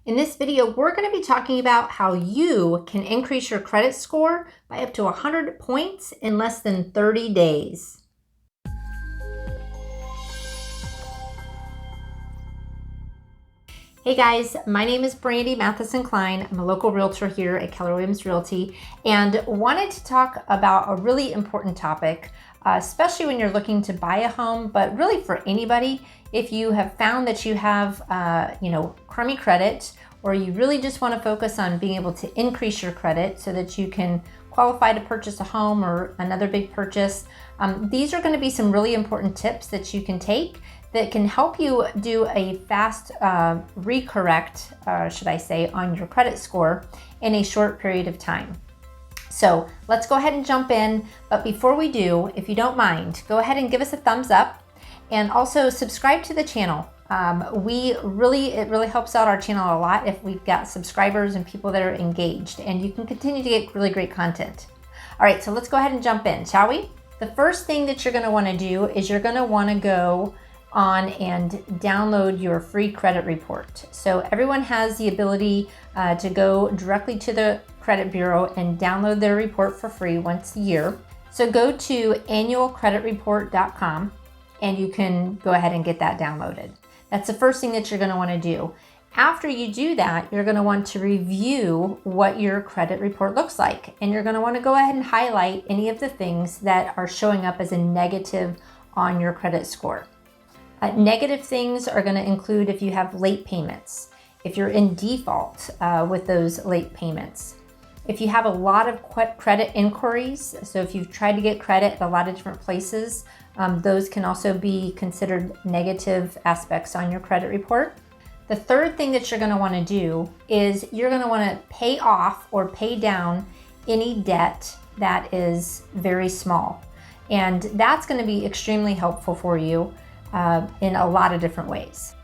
In this video, we're going to be talking about how you can increase your credit score by up to 100 points in less than 30 days. Hey guys, my name is Brandie Mathison-Klein. I'm a local realtor here at Keller Williams Realty and wanted to talk about a really important topic, especially when you're looking to buy a home, but really for anybody. If you have found that you have, crummy credit, or you really just want to focus on being able to increase your credit so that you can qualify to purchase a home or another big purchase, these are going to be some really important tips that you can take that can help you do a fast recorrect, on your credit score in a short period of time. So let's go ahead and jump in. But before we do, if you don't mind, go ahead and give us a thumbs up and also subscribe to the channel. It really helps out our channel a lot if we've got subscribers and people that are engaged, and you can continue to get really great content. All right, so let's go ahead and jump in, shall we? The first thing that you're going to want to do is you're going to want to go on and download your free credit report. So everyone has the ability to go directly to the credit bureau and download their report for free once a year. So go to annualcreditreport.com and you can go ahead and get that downloaded. That's the first thing that you're going to want to do. After you do that, you're going to want to review what your credit report looks like. And you're going to want to go ahead and highlight any of the things that are showing up as a negative on your credit score. Negative things are going to include if you have late payments, if you're in default with those late payments, if you have a lot of credit inquiries. So if you've tried to get credit at a lot of different places, those can also be considered negative aspects on your credit report. The third thing that you're going to want to do is you're going to want to pay off or pay down any debt that is very small. And that's going to be extremely helpful for you in a lot of different ways.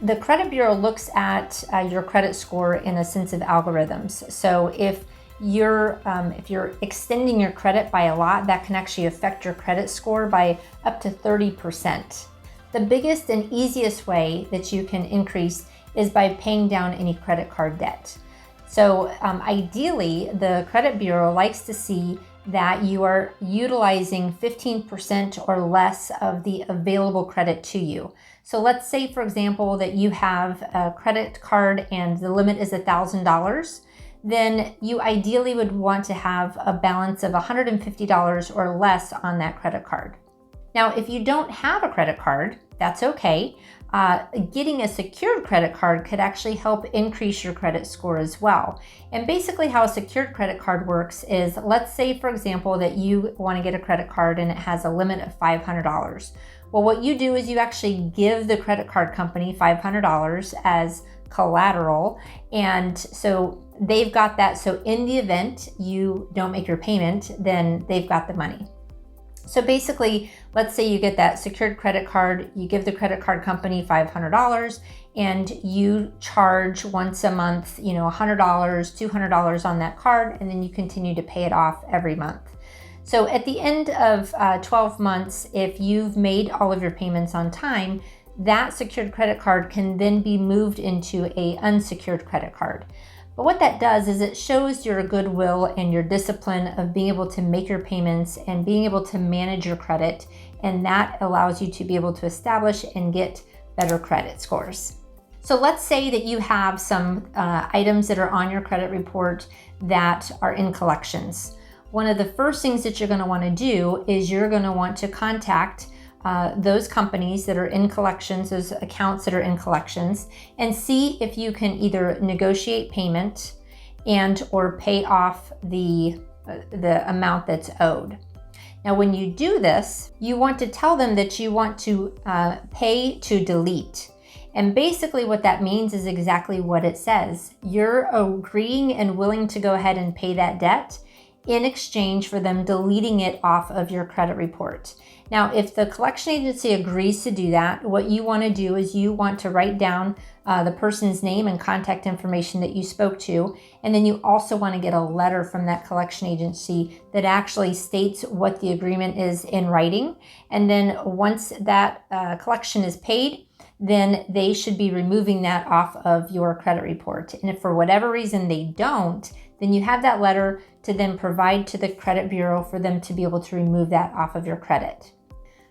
The credit bureau looks at your credit score in a sense of algorithms. So if you're extending your credit by a lot, that can actually affect your credit score by up to 30%. The biggest and easiest way that you can increase is by paying down any credit card debt. So ideally, the credit bureau likes to see that you are utilizing 15% or less of the available credit to you. So let's say, for example, that you have a credit card and the limit is $1,000. Then you ideally would want to have a balance of $150 or less on that credit card. Now, if you don't have a credit card, that's okay. Getting a secured credit card could actually help increase your credit score as well. And basically how a secured credit card works is, let's say, for example, that you want to get a credit card and it has a limit of $500. Well, what you do is you actually give the credit card company $500 as collateral. And so they've got that. So in the event you don't make your payment, then they've got the money. So basically, let's say you get that secured credit card, you give the credit card company $500 and you charge once a month, $100, $200 on that card, and then you continue to pay it off every month. So at the end of 12 months, if you've made all of your payments on time, that secured credit card can then be moved into an unsecured credit card. But what that does is it shows your goodwill and your discipline of being able to make your payments and being able to manage your credit. And that allows you to be able to establish and get better credit scores. So let's say that you have some items that are on your credit report that are in collections. One of the first things that you're going to want to do is you're going to want to contact those companies that are in collections, those accounts that are in collections, and see if you can either negotiate payment and or pay off the amount that's owed. Now, when you do this, you want to tell them that you want to pay to delete. And basically what that means is exactly what it says. You're agreeing and willing to go ahead and pay that debt in exchange for them deleting it off of your credit report. Now, if the collection agency agrees to do that, what you want to do is you want to write down the person's name and contact information that you spoke to, and then you also want to get a letter from that collection agency that actually states what the agreement is in writing. And then once that collection is paid, then they should be removing that off of your credit report. And if for whatever reason they don't, then you have that letter to then provide to the credit bureau for them to be able to remove that off of your credit.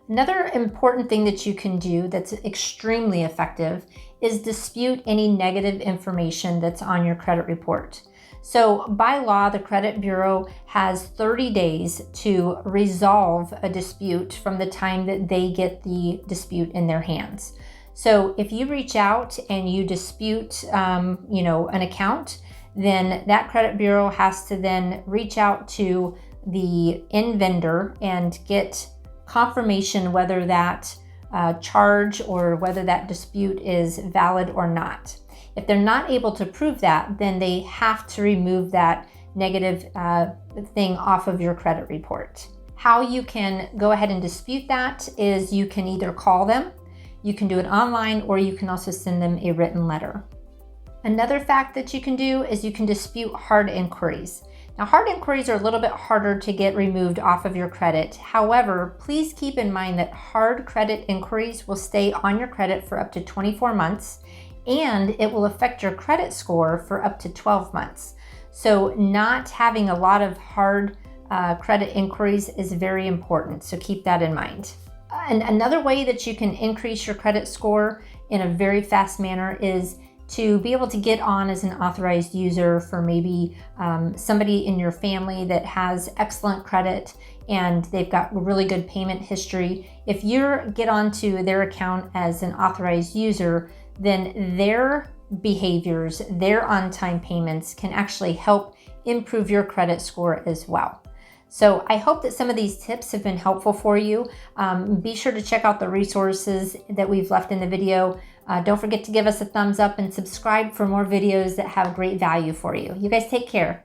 Another important thing that you can do that's extremely effective is dispute any negative information that's on your credit report. So by law, the credit bureau has 30 days to resolve a dispute from the time that they get the dispute in their hands. So if you reach out and you dispute, an account, then that credit bureau has to then reach out to the end vendor and get confirmation whether that charge or whether that dispute is valid or not. If they're not able to prove that, then they have to remove that negative thing off of your credit report. How you can go ahead and dispute that is you can either call them, you can do it online, or you can also send them a written letter. Another fact that you can do is you can dispute hard inquiries. Now, hard inquiries are a little bit harder to get removed off of your credit. However, please keep in mind that hard credit inquiries will stay on your credit for up to 24 months, and it will affect your credit score for up to 12 months. So not having a lot of hard credit inquiries is very important, so keep that in mind. And another way that you can increase your credit score in a very fast manner is to be able to get on as an authorized user for maybe somebody in your family that has excellent credit and they've got really good payment history. If you get onto their account as an authorized user, then their behaviors, their on-time payments can actually help improve your credit score as well. So I hope that some of these tips have been helpful for you. Be sure to check out the resources that we've left in the video. Don't forget to give us a thumbs up and subscribe for more videos that have great value for you. You guys take care.